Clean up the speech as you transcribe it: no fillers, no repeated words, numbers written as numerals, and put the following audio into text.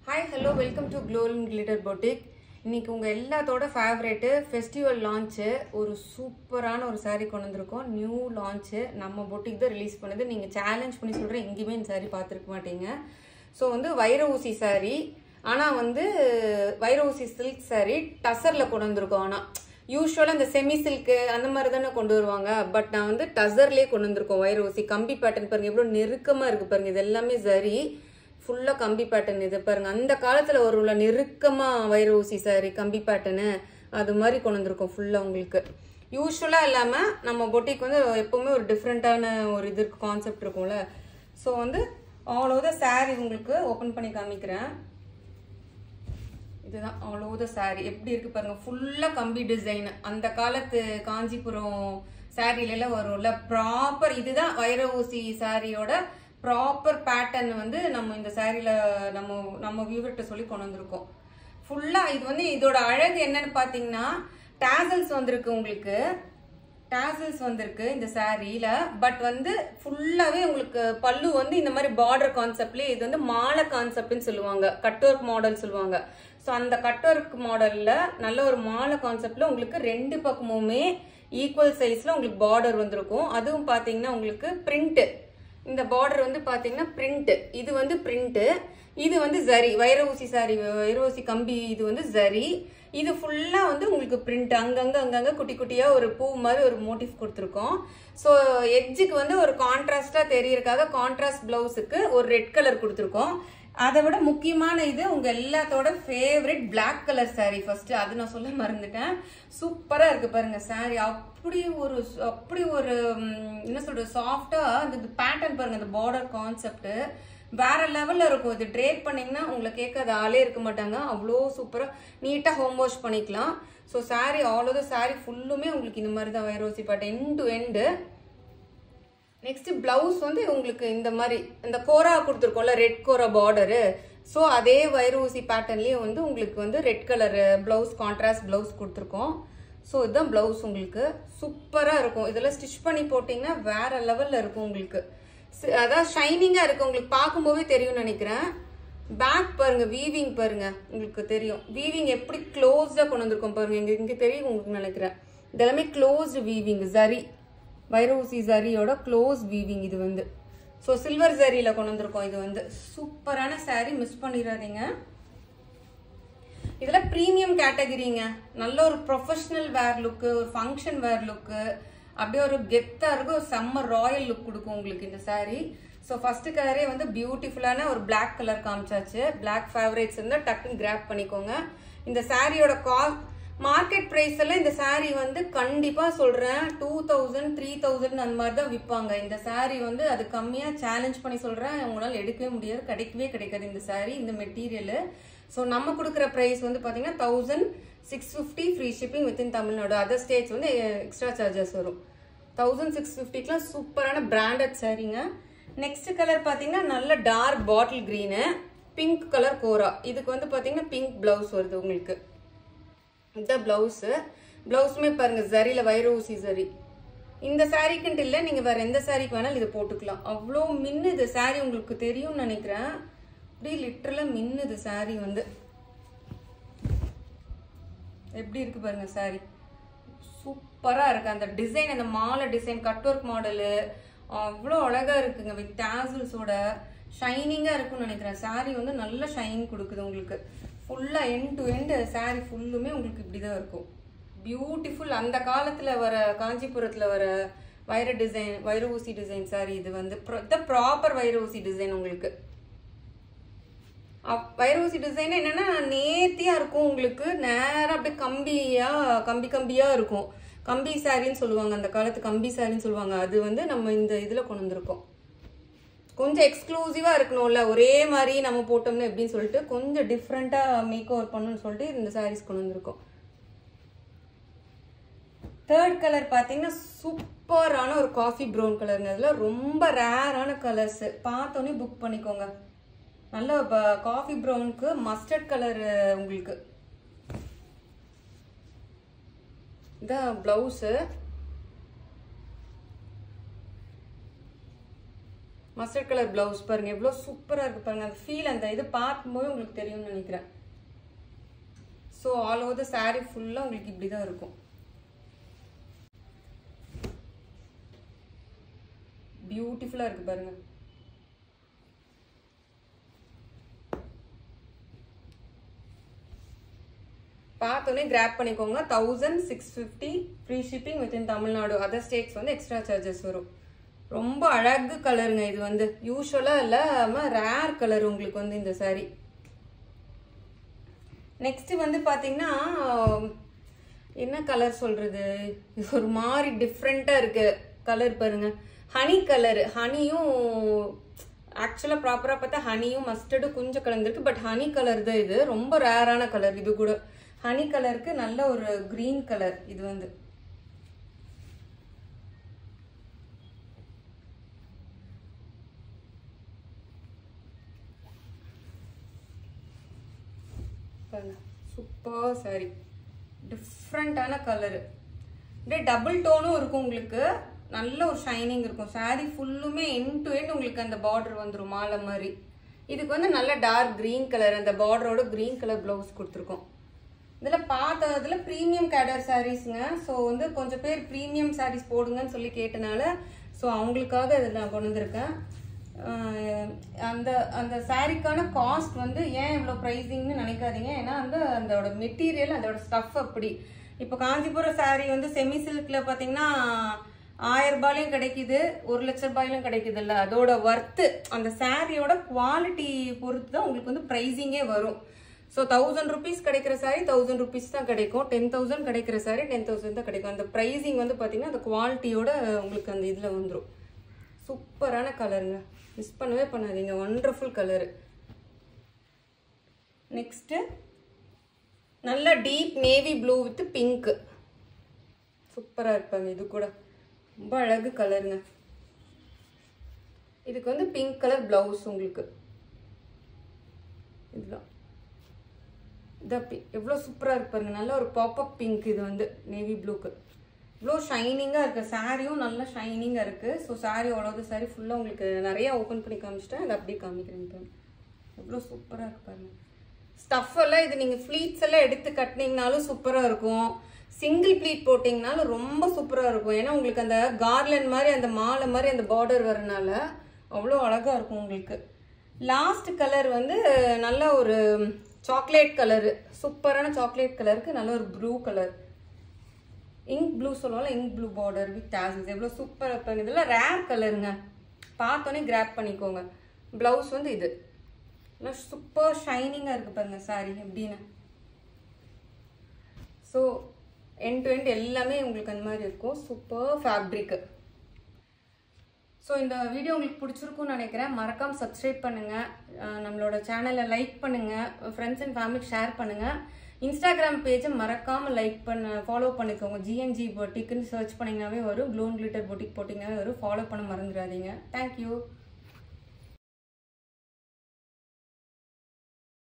Hi, hello, welcome to Glow and Glitter Boutique. இன்னைக்கு உங்க எல்லாத்தோட ஃபேவரட் ஃபெஸ்டிவல் லான்ச் ஒரு சூப்பரான ஒரு saree கொண்டு வந்திருக்கோம். நியூ லான்ச் நம்ம boutique தான் ரிலீஸ் பண்ணுது. நீங்க சேலஞ்ச் பண்ணி சொல்றேன் எங்கேயுமே இந்த saree பார்த்திருக்க மாட்டீங்க. சோ வந்து வைர ஊசி saree. ஆனா வந்து வைர ஊசி silk saree டசர்ல கொண்டு வந்திருக்கோம். ஆனா யூசுவலா இந்த செமி சில்க் அந்த மாதிரி தானே கொண்டு வருவாங்க. பட் நான் வந்து டசர்லயே கொண்டு வந்திருக்கோம். வைர ஊசி கம்பி பேட்டர்ன் பாருங்க எவ்வளவு நெருக்கமா இருக்கு பாருங்க. இது எல்லாமே சரி ஃபுல்லா கம்பி பேட்டர்ன். இது பாருங்க அந்த காலத்துல ஒரு நெருக்கமா வைர ஊசி சாரி கம்பி பேட்டர்னு அது மாதிரி கொண்டு வந்திருக்கோம் ஃபுல்லா உங்களுக்கு. யூஸ்வலா இல்லாம நம்ம பொட்டிக்கு வந்து எப்பவுமே ஒரு டிஃப்ரெண்டான ஒரு இது கான்செப்ட் இருக்கும்ல. ஸோ வந்து ஆல் ஓவர் த சாரி உங்களுக்கு ஓபன் பண்ணி காமிக்கிறேன். இதுதான் ஆல் ஓவர் த சாரி எப்படி இருக்கு பாருங்க. ஃபுல்லா கம்பி டிசைன் அந்த காலத்து காஞ்சிபுரம் சாரில எல்லாம் வரும்ல ப்ராப்பர். இதுதான் வைர ஊசி சாரியோட ப்ராப்பர் பேட்டர்ன் வந்து நம்ம இந்த சாரியில நம்ம வியூவர்கிட்ட சொல்லி கொண்டு வந்திருக்கோம். ஃபுல்லா இது வந்து இதோட அழகு என்னன்னு பாத்தீங்கன்னா டாசல்ஸ் வந்திருக்கு உங்களுக்கு. டாசல்ஸ் வந்திருக்கு இந்த சாரியில. பட் வந்து ஃபுல்லாவே உங்களுக்கு பல்லு வந்து இந்த மாதிரி பார்டர் கான்செப்ட்ல இது வந்து மாலை கான்செப்ட்னு சொல்லுவாங்க. கட் ஒர்க் மாடல் சொல்லுவாங்க. ஸோ அந்த கட் ஒர்க் மாடல்ல நல்ல ஒரு மாலை கான்செப்ட்ல உங்களுக்கு ரெண்டு பக்கமுமே ஈக்குவல் சைஸ்ல உங்களுக்கு பார்டர் வந்திருக்கும். அதுவும் பாத்தீங்கன்னா உங்களுக்கு பிரிண்ட். இந்த பார்டர் வந்து பாத்தீங்கன்னா பிரிண்ட். இது வந்து பிரிண்ட். இது வந்து ஜரி வைர ஊசி சாரி வைர ஊசி கம்பி. இது வந்து ஜரி. இது ஃபுல்லா வந்து உங்களுக்கு பிரிண்ட். அங்கங்க குட்டி குட்டியா ஒரு பூ மாதிரி ஒரு மோட்டிவ் கொடுத்துருக்கோம். ஸோ எட்ஜுக்கு வந்து ஒரு கான்ட்ராஸ்டா தெரியறதுக்காக கான்ட்ராஸ்ட் பிளவுஸுக்கு ஒரு ரெட் கலர் கொடுத்துருக்கோம். அதை விட முக்கியமான இது உங்க எல்லாத்தோட favourite black colour sari. First அது நான் சொல்ல மறந்துட்டேன். சூப்பரா இருக்கு பாருங்க சாரி. அப்படி ஒரு என்ன சொல்றது சாஃப்டா இந்த பேட்டர்ன் பாருங்க. இந்த பார்டர் கான்செப்ட் வேற லெவல்ல இருக்கும். இது ட்ரேப் பண்ணீங்கன்னா உங்களுக்கு கேட்காத ஆளே இருக்க மாட்டாங்க. அவ்வளோ சூப்பரா நீட்டா ஹோம் வாஷ் பண்ணிக்கலாம். So sorry all over sorry ஃபுல்லுமே உங்களுக்கு இந்த மாதிரி தான் வைர ஊசி பாட்டு end to end. Next blouse வந்து உங்களுக்கு இந்த மாதிரி இந்த கோரா கொடுத்துருக்கோம்ல ரெட் கோரா பார்டரு. ஸோ அதே வைர ஊசி பேட்டர்ன்லயே வந்து உங்களுக்கு வந்து red colour blouse contrast blouse கொடுத்துருக்கோம். ஸோ இதுதான் பிளவுஸ் உங்களுக்கு சூப்பரா இருக்கும். இதெல்லாம் ஸ்டிச் பண்ணி போட்டீங்கன்னா வேற லெவல்ல இருக்கும் உங்களுக்கு. அதான் ஷைனிங்கா இருக்கு உங்களுக்கு பார்க்கும்போதே தெரியும்னு நினைக்கிறேன். பேக் பாருங்க வீவிங் பாருங்க உங்களுக்கு தெரியும். வீவிங் எப்படி க்ளோஸ்டா கொண்டு வந்திருக்கோம் பாருங்க. இங்க தெரியும் உங்களுக்கு நினைக்கிறேன். இதெல்லாமே க்ளோஸ்டு வீவிங் ஜரி வைர ஊசி ஜரியோட க்ளோஸ் வீவிங் இது வந்து. ஸோ சில்வர் ஜரியில கொண்டு வந்திருக்கோம். இது வந்து சூப்பரான சாரி மிஸ் பண்ணிடாதீங்க. இதெல்லாம் பிரீமியம் கேட்டகரிங்க. நல்ல ஒரு ப்ரொஃபஷனல் வேர் லுக்கு ஒரு ஃபங்க்ஷன் வேர் லுக்கு அப்படியே ஒரு கெத்தா இருக்கும். ஒரு செம்ம ராயல் லுக் கொடுக்கும் உங்களுக்கு இந்த சாரி. ஸோ ஃபர்ஸ்ட் கலரே வந்து பியூட்டிஃபுல்லான ஒரு பிளாக் கலர் காமிச்சாச்சு. பிளாக் ஃபேவரேட்ஸ் இருந்தா டக்குன்னு கிராப் பண்ணிக்கோங்க. இந்த சாரியோட மார்க்கெட் பிரைஸ் எல்லாம் இந்த சாரி வந்து கண்டிப்பா சொல்றேன் 2000 3000 அந்த மாதிரி தான் விற்பாங்க. இந்த சாரி வந்து அது கம்மியா சேலஞ்ச் பண்ணி சொல்றேன். உங்களால எடுக்கவே முடியாது. கிடைக்கவே கிடைக்காது இந்த சாரி இந்த மெட்டீரியல். ஸோ நம்ம கொடுக்குற பிரைஸ் வந்து பாத்தீங்கன்னா 1650 free shipping within Tamil Nadu. Other states வந்து எக்ஸ்ட்ரா சார்ஜஸ் வரும். 1650க்குலாம் சூப்பரான பிராண்டட் சாரிங்க. நெக்ஸ்ட் கலர் பாத்தீங்கன்னா நல்ல dark bottle green pink colour கோரா. இதுக்கு வந்து பாத்தீங்கன்னா பிங்க் பிளவுஸ் வருது உங்களுக்கு. இந்த பிளவுஸுமே பாருங்க ஜரியில வைர ஊசி ஜரி. இந்த சாரிக்குன்ட்டு இல்லை நீங்க வேற எந்த சாரிக்கு வேணாலும் இதை போட்டுக்கலாம். அவ்வளோ மின்னுது சாரி உங்களுக்கு தெரியும்னு நினைக்கிறேன். அப்படியே லிட்டரலா மின்னுது சாரி வந்து. எப்படி இருக்கு பாருங்க சாரி சூப்பரா இருக்கு. அந்த டிசைன் அந்த மாலை டிசைன் கட் ஒர்க் மாடலு அவ்வளோ அழகா இருக்குங்க. வித் டாசல்ஸோட ஷைனிங்கா இருக்கும்னு நினைக்கிறேன். சாரி வந்து நல்ல ஷைன் கொடுக்குது உங்களுக்கு. ஃபுல்லா எண்ட் டு எண்ட் சாரி ஃபுல்லுமே உங்களுக்கு இப்படிதான் இருக்கும். பியூட்டிஃபுல். அந்த காலத்துல வர காஞ்சிபுரத்துல வர வைர டிசைன் வைர ஊசி டிசைன் சாரி. இது வந்து ப்ராப்பர் வைர ஊசி டிசைன் உங்களுக்கு. வைர ஊசி டிசைன் என்னன்னா நேர்த்தியா இருக்கும் உங்களுக்கு. நேரம் அப்படியே கம்பியா இருக்கும். கம்பி சாரின்னு சொல்லுவாங்க. அந்த காலத்து கம்பி சாரின்னு சொல்லுவாங்க. அது வந்து நம்ம இந்த இதுல கொண்டு வந்திருக்கோம். கொஞ்சம் எக்ஸ்க்ளூசிவா இருக்கணும்ல. ஒரே மாதிரி நம்ம போட்டோம்னு எப்படின்னு சொல்லிட்டு கொஞ்சம் டிஃப்ரெண்டா மேக் ஓவர் பண்ணணும்னு சொல்லிட்டு இந்த சாரீஸ் கொண்டு வந்திருக்கோம். தேர்ட் கலர் பாத்தீங்கன்னா சூப்பரான ஒரு காஃபி ப்ரௌன் கலருங்க. இதுல ரொம்ப ரேரான கலர்ஸ். பார்த்தோன்னே புக் பண்ணிக்கோங்க. நல்ல காஃபி ப்ரௌனுக்கு மஸ்டர்ட் கலர் உங்களுக்கு. இதான் பிளவுஸ். மஸ்டர்ட் கலர் பிளவுஸ் பாருங்க எவ்வளோ சூப்பராக இருக்கு பாருங்க. அந்த ஃபீல் அந்த இது பார்க்கும்போது உங்களுக்கு தெரியும்னு நினைக்கிறேன். So all over the saree ஃபுல்லாக உங்களுக்கு இப்படி தான் இருக்கும். பியூட்டிஃபுல்லாக இருக்கு பாருங்க. பார்த்தோன்னே கிராப் பண்ணிக்கோங்க. 1650 free shipping within Tamil Nadu. Other states வந்து எக்ஸ்ட்ரா சார்ஜஸ் வரும். ரொம்ப அழகு கலருங்க. இது வந்து யூஸ்வலாக இல்லாமல் ரேர் கலர் உங்களுக்கு வந்து இந்த சாரி. நெக்ஸ்ட் வந்து பார்த்தீங்கன்னா என்ன கலர் சொல்றது, இது ஒரு மாதிரி டிஃப்ரெண்ட்டாக இருக்கு கலர் பாருங்க. Honey colour. ஹனியும் ஆக்சுவலாக ப்ராப்பராக பார்த்தா ஹனியும் மஸ்டர்டும் கொஞ்சம் கலந்துருக்கு. பட் ஹனி கலர் தான் இது. ரொம்ப ரேரான கலர் இது கூட. ஹனி கலருக்கு நல்ல ஒரு கிரீன் கலர் இது வந்து. Super sorry. டிஃப்ரெண்டான கலரு. அப்படியே டபுள் டோனும் இருக்கும் உங்களுக்கு. நல்ல ஒரு ஷைனிங் இருக்கும். சாரி ஃபுல்லுமே எண்ட் டு எண்ட் உங்களுக்கு அந்த பார்டர் வந்துடும் மாலை மாதிரி. இதுக்கு வந்து நல்ல டார்க் கிரீன் கலர். அந்த பார்டரோட கிரீன் கலர் பிளவுஸ் கொடுத்துருக்கோம். இதில் பார்த்ததுல ப்ரீமியம் கேடர் சாரீஸுங்க. ஸோ வந்து கொஞ்சம் பேர் ப்ரீமியம் சாரீஸ் போடுங்கன்னு சொல்லி கேட்டனால ஸோ அவங்களுக்காக இதில் நான் கொண்டு வந்திருக்கேன். அந்த அந்த சாரீக்கான காஸ்ட் வந்து ஏன் இவ்வளோ ப்ரைஸிங்னு நினைக்காதீங்க. ஏன்னா வந்து அதோட மெட்டீரியல் அதோட ஸ்டஃப் அப்படி. இப்போ காஞ்சிபுரம் சாரீ வந்து செமி சில்கில் பார்த்தீங்கன்னா 1000 ரூபாயிலும் கிடைக்குது, 1 லட்ச ரூபாயிலும் கிடைக்குது இல்லை. அதோட ஒர்த்து அந்த சாரியோட குவாலிட்டி பொறுத்து தான் உங்களுக்கு வந்து ப்ரைஸிங்கே வரும். ஸோ 1000 rupees கிடைக்கிற சாரி 1000 rupees தான் கிடைக்கும். 10,000 கிடைக்கிற சாரி 10,000 தான் கிடைக்கும். அந்த ப்ரைஸிங் வந்து பார்த்தீங்கன்னா அந்த குவாலிட்டியோட உங்களுக்கு அந்த இதில் வந்துடும். சூப்பரான கலருங்க. மிஸ் பண்ணவே பண்ணாதீங்க. Wonderful colour. நெக்ஸ்ட்டு நல்ல deep navy blue with pink. சூப்பராக இருப்பாங்க. இது கூட ரொம்ப அழகு கலருங்க. இதுக்கு வந்து பிங்க் கலர் பிளவுஸ் உங்களுக்கு. இதுதான் எவ்வளோ சூப்பராக இருக்கு பாருங்க. நல்ல ஒரு பாப்அப் பிங்க். இது வந்து நேவி ப்ளூக்கு இவ்வளோ ஷைனிங்காக இருக்குது. சாரியும் நல்லா ஷைனிங்காக இருக்குது. ஸோ சாரி அவ்வளோது சாரி ஃபுல்லாக உங்களுக்கு நிறையா ஓப்பன் பண்ணி காமிச்சிட்டேன். அதை அப்படியே காமிக்கிறேன். எவ்வளோ சூப்பராக இருக்கு பாருங்க. ஸ்டஃப் எல்லாம் இது நீங்கள் ஃப்ளீட்ஸ் எல்லாம் எடுத்து கட்டினீங்கனாலும் சூப்பராக இருக்கும். சிங்கிள் ப்ளீட் போட்டிங்கனாலும் ரொம்ப சூப்பராக இருக்கும். ஏன்னா உங்களுக்கு அந்த கார்லண்ட் மாதிரி அந்த மாலை மாதிரி அந்த பார்டர் வரனால அவ்வளோ அழகாக இருக்கும் உங்களுக்கு. லாஸ்ட் கலர் வந்து நல்ல ஒரு சாக்லேட் கலரு. சூப்பரான சாக்லேட் கலருக்கு நல்ல ஒரு ப்ளூ கலர். இங்க் ப்ளூ சொல்லுவாங்க. Ink blue border with tassels. எவ்வளோ சூப்பராக இருப்பாங்க. இதெல்லாம் ரேர் கலருங்க. பார்த்தோன்னே கிராப் பண்ணிக்கோங்க. ப்ளவுஸ் வந்து இது சூப்பர் ஷைனிங்காக இருக்குது பாருங்க சாரி எப்படின்னு. ஸோ எண்ட் டு எண்ட் எல்லாமே உங்களுக்கு அந்த மாதிரி இருக்கும். Super fabric. ஸோ இந்த வீடியோ உங்களுக்கு பிடிச்சிருக்கும்னு நினைக்கிறேன். மறக்காமல் சப்ஸ்கிரைப் பண்ணுங்கள். நம்மளோட சேனலை லைக் பண்ணுங்கள். ஃப்ரெண்ட்ஸ் அண்ட் ஃபேமிலிக்கு ஷேர் பண்ணுங்கள். இன்ஸ்டாகிராம் பேஜை மறக்காமல் ஃபாலோ பண்ணிக்கோங்க. GNG பொட்டிக்குன்னு சர்ச் பண்ணிங்கனாவே வரும். க்ளூ அண்ட் கிளிட்டர் பொட்டிக் போட்டிங்கனாவே வரும். ஃபாலோ பண்ண மறந்துடாதீங்க. தேங்க்யூ.